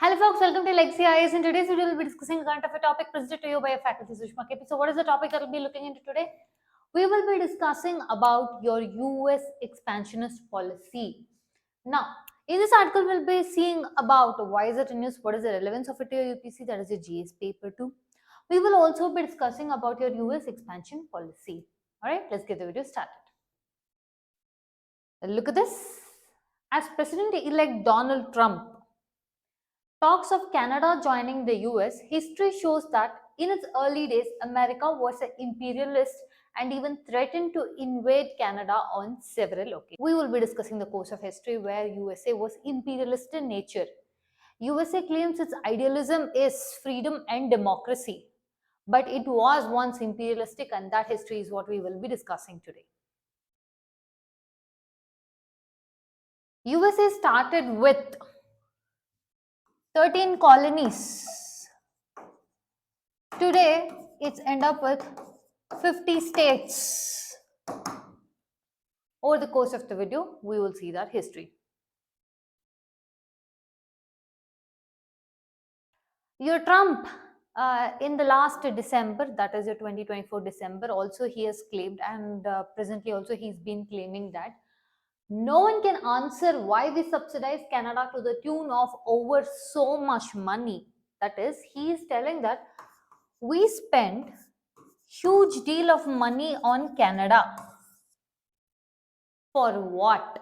Hello folks, welcome to Legacy IAS. In today's video, we'll be discussing a current affair topic presented to you by a faculty Sushma KP. So what is the topic that we'll be looking into today? We will be discussing about your US expansionist policy. Now, in this article, we'll be seeing about why is it in use, what is the relevance of it to your UPSC, that is your GS paper 2. We will also be discussing about your US expansion policy. Alright, let's get the video started. Look at this. As President-elect Donald Trump talks of Canada joining the US, history shows that in its early days, America was an imperialist and even threatened to invade Canada on several occasions. We will be discussing the course of history where USA was imperialist in nature. USA claims its idealism is freedom and democracy, but it was once imperialistic, and that history is what we will be discussing today. USA started with 13 colonies. Today, it's end up with 50 states. Over the course of the video, we will see that history. Your Trump, in the last December, that is your 2024 December, also he has claimed, and presently also he's been claiming that no one can answer why we subsidize Canada to the tune of over so much money. That is, he is telling that we spend huge deal of money on Canada. For what?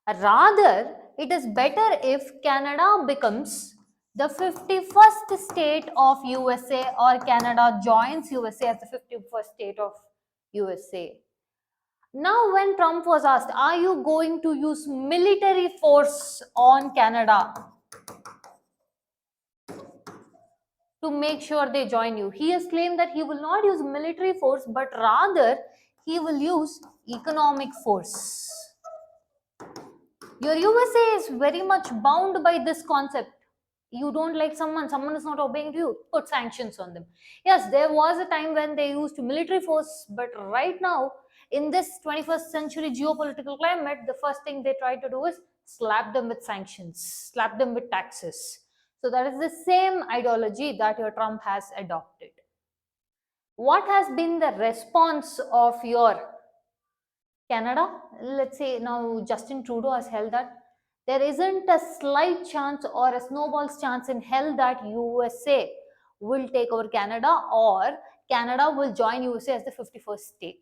Rather, it is better if Canada becomes the 51st state of USA, or Canada joins USA as the 51st state of USA. Now, when Trump was asked, are you going to use military force on Canada to make sure they join you? He has claimed that he will not use military force, but rather he will use economic force. Your USA is very much bound by this concept. You don't like someone is not obeying you, put sanctions on them. Yes, there was a time when they used military force, but right now, in this 21st century geopolitical climate, the first thing they try to do is slap them with sanctions, slap them with taxes. So that is the same ideology that your Trump has adopted. What has been the response of your Canada? Let's say now Justin Trudeau has held that there isn't a slight chance or a snowball's chance in hell that USA will take over Canada, or Canada will join USA as the 51st state.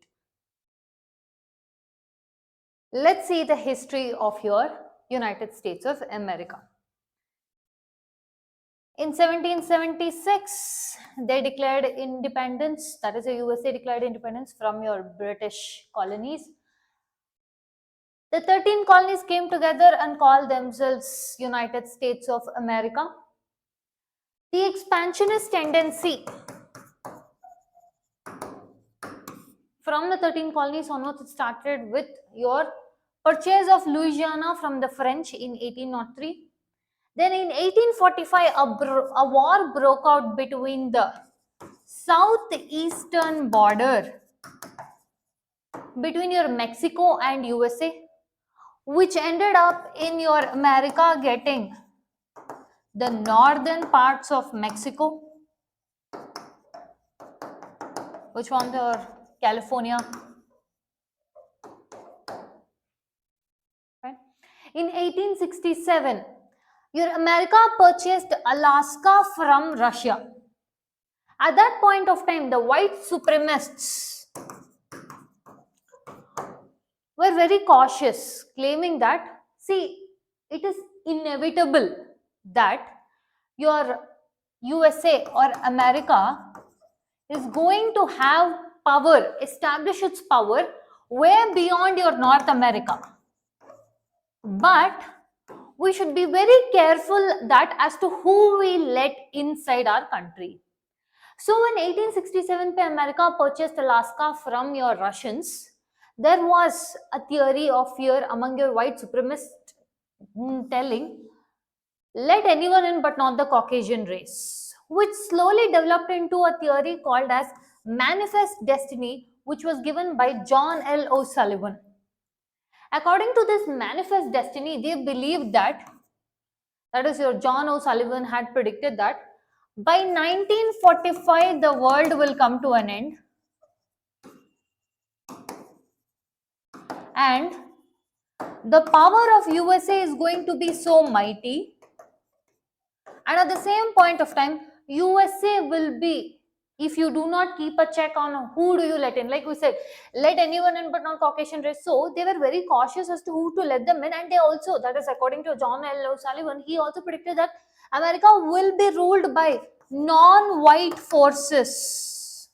Let's see the history of your United States of America. In 1776, they declared independence, that is, the USA declared independence from your British colonies. The 13 colonies came together and called themselves United States of America. The expansionist tendency from the 13 colonies onwards, it started with your purchase of Louisiana from the French in 1803. Then in 1845, a war broke out between the southeastern border between your Mexico and USA, which ended up in your America getting the northern parts of Mexico, which one, the California. Right. In 1867, your America purchased Alaska from Russia. At that point of time, the white supremacists were very cautious, claiming that, see, it is inevitable that your USA or America is going to have power, establish its power way beyond your North America. But we should be very careful that as to who we let inside our country. So in 1867, America purchased Alaska from your Russians. There was a theory of fear among your white supremacists telling, let anyone in but not the Caucasian race, which slowly developed into a theory called as manifest destiny, which was given by John L. O'Sullivan. According to this manifest destiny, they believed that that is your John O'Sullivan, had predicted that by 1945 the world will come to an end, and the power of USA is going to be so mighty, and at the same point of time USA will be, if you do not keep a check on who do you let in, like we said, let anyone in but not Caucasian race, so they were very cautious as to who to let them in. And they also, that is according to John L. O'Sullivan, he also predicted that America will be ruled by non-white forces.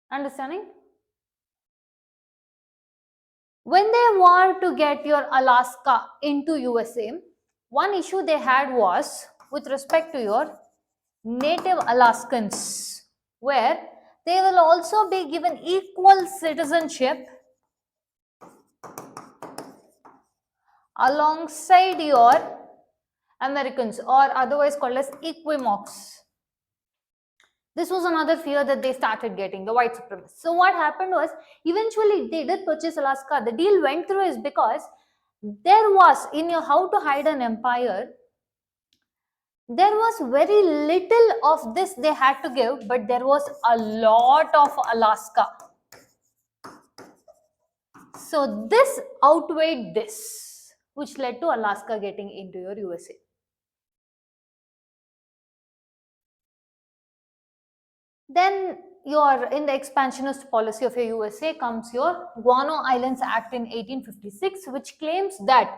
Understanding? When they were to get your Alaska into USA, one issue they had was with respect to your native Alaskans, where they will also be given equal citizenship alongside your Americans, or otherwise called as Equimox. This was another fear that they started getting, the white supremacists. So what happened was, eventually they did purchase Alaska. The deal went through is because there was, in your How to Hide an Empire, there was very little of this they had to give, but there was a lot of Alaska. So this outweighed this, which led to Alaska getting into your USA. Then your, in the expansionist policy of your USA comes your Guano Islands Act in 1856, which claims that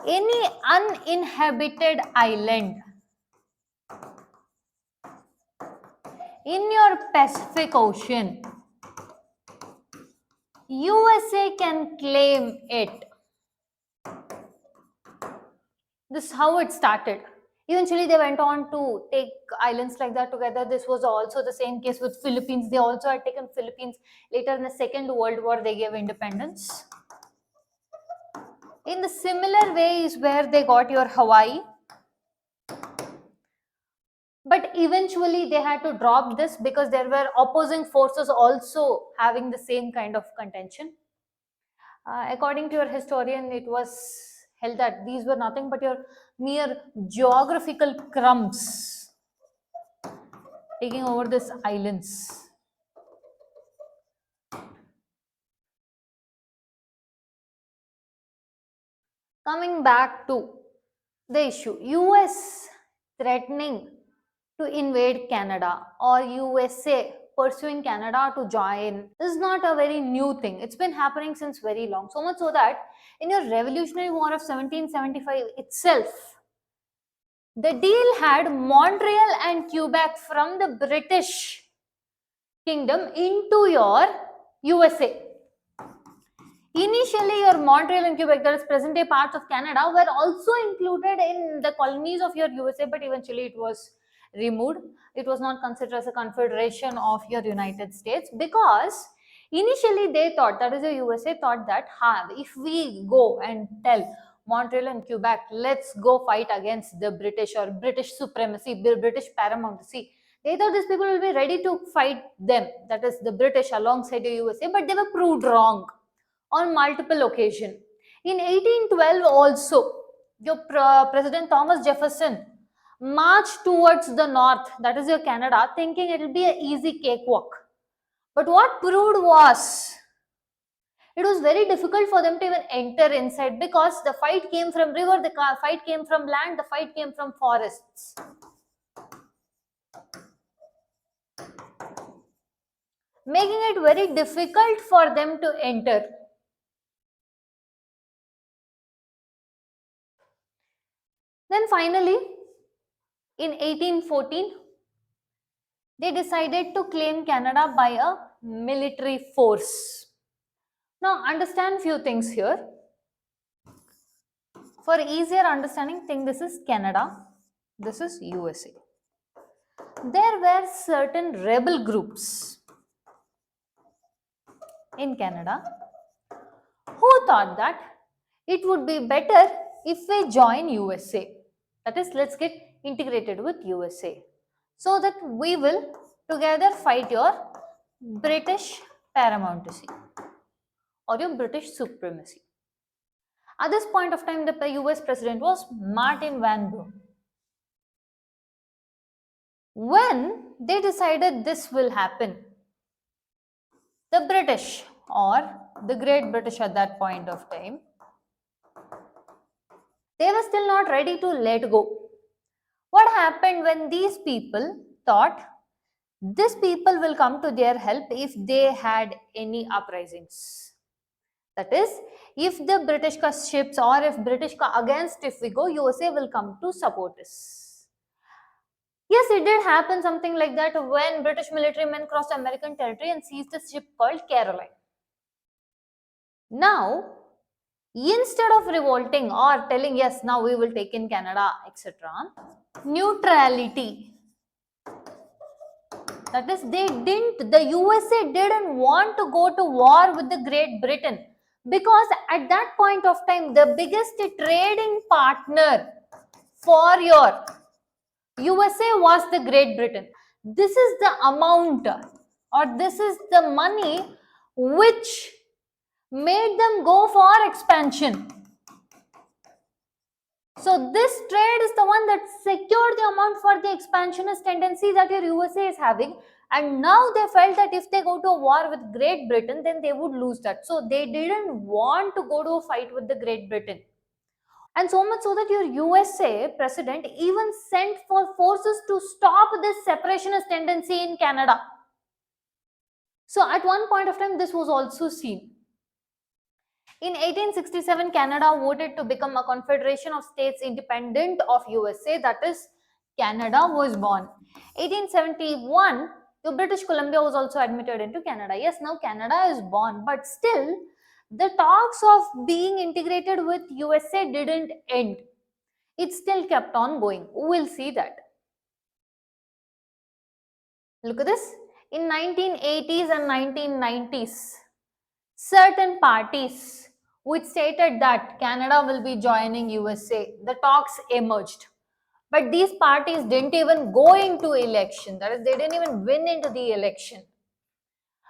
any uninhabited island in your Pacific Ocean, USA can claim it. This is how it started. Eventually, they went on to take islands like that together. This was also the same case with Philippines. They also had taken Philippines. Later in the Second World War, they gave independence. In the similar way is where they got your Hawaii. But eventually, they had to drop this because there were opposing forces also having the same kind of contention. According to your historian, it was held that these were nothing but your mere geographical crumbs taking over these islands. Coming back to the issue, US threatening to invade Canada or USA pursuing Canada to join is not a very new thing. It's been happening since very long. So much so that in your Revolutionary War of 1775 itself, the deal had Montreal and Quebec from the British Kingdom into your USA. Initially, your Montreal and Quebec, that is present day parts of Canada, were also included in the colonies of your USA, but eventually it was removed. It was not considered as a confederation of your United States because initially they thought, that is the USA thought that if we go and tell Montreal and Quebec, let's go fight against the British or British supremacy, British paramountcy, they thought these people will be ready to fight them, that is the British alongside the USA, but they were proved wrong on multiple occasions. In 1812 also, your President Thomas Jefferson marched towards the north, that is your Canada, thinking it will be an easy cakewalk. But what proved was, it was very difficult for them to even enter inside because the fight came from river, the fight came from land, the fight came from forests. Making it very difficult for them to enter. Then finally, in 1814, they decided to claim Canada by a military force. Now, understand few things here. For easier understanding, think this is Canada, this is USA. There were certain rebel groups in Canada who thought that it would be better if we join USA. That is, let's get integrated with USA so that we will together fight your British paramountcy. or your British supremacy. At this point of time, the US president was Martin Van Buren. When they decided this will happen, the British, or the Great British at that point of time, they were still not ready to let go. What happened when these people thought these people will come to their help if they had any uprisings? That is, if the British ka ships or if British ka against if we go, USA will come to support us. Yes, it did happen something like that when British military men crossed American territory and seized a ship called Caroline. Now, instead of revolting or telling yes, now we will take in Canada, etc., neutrality. That is, the USA didn't want to go to war with the Great Britain because at that point of time, the biggest trading partner for your USA was the Great Britain. This is the amount or this is the money which made them go for expansion. So this trade is the one that secured the amount for the expansionist tendency that your USA is having, and now they felt that if they go to a war with Great Britain, then they would lose that. So they didn't want to go to a fight with the Great Britain. And so much so that your USA president even sent for forces to stop this separationist tendency in Canada. So at one point of time, this was also seen. In 1867, Canada voted to become a confederation of states independent of USA, that is, Canada was born. 1871, the British Columbia was also admitted into Canada. Yes, now Canada is born, but still, the talks of being integrated with USA didn't end. It still kept on going. We'll see that. Look at this. In 1980s and 1990s, certain parties which stated that Canada will be joining USA, the talks emerged. But these parties didn't even go into election. That is, they didn't even win into the election.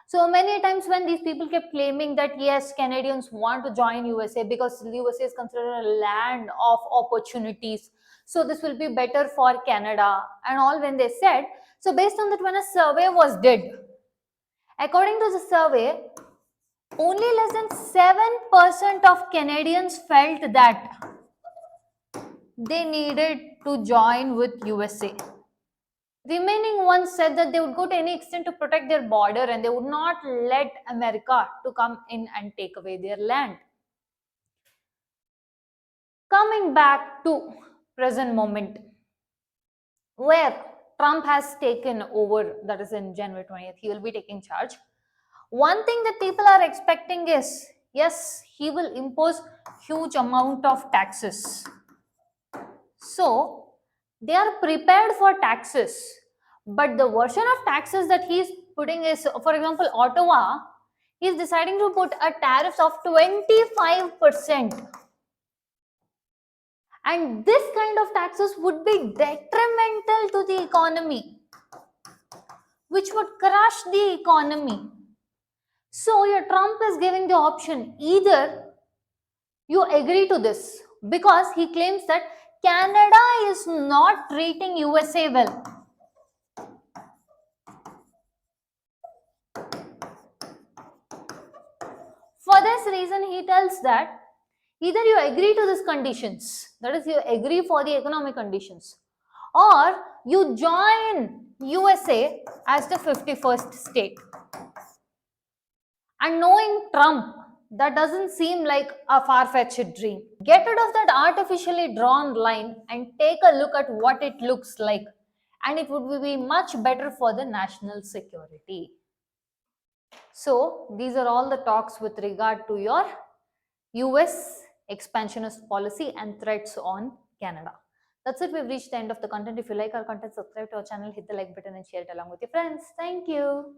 So many times when these people kept claiming that yes, Canadians want to join USA because USA is considered a land of opportunities. So this will be better for Canada and all when they said. So based on that, when a survey was did, according to the survey, only less than 7% of Canadians felt that they needed to join with USA. Remaining ones said that they would go to any extent to protect their border and they would not let America to come in and take away their land. Coming back to present moment, where Trump has taken over, that is in January 20th, he will be taking charge. One thing that people are expecting is, yes, he will impose huge amount of taxes. So, they are prepared for taxes. But the version of taxes that he is putting is, for example, Ottawa is deciding to put a tariff of 25%. And this kind of taxes would be detrimental to the economy, which would crush the economy. So your Trump is giving the option, either you agree to this, because he claims that Canada is not treating USA well. For this reason, he tells that either you agree to these conditions, that is, you agree for the economic conditions, or you join USA as the 51st state. And knowing Trump, that doesn't seem like a far-fetched dream. Get rid of that artificially drawn line and take a look at what it looks like. And it would be much better for the national security. So, these are all the talks with regard to your US expansionist policy and threats on Canada. That's it. We've reached the end of the content. If you like our content, subscribe to our channel, hit the like button and share it along with your friends. Thank you.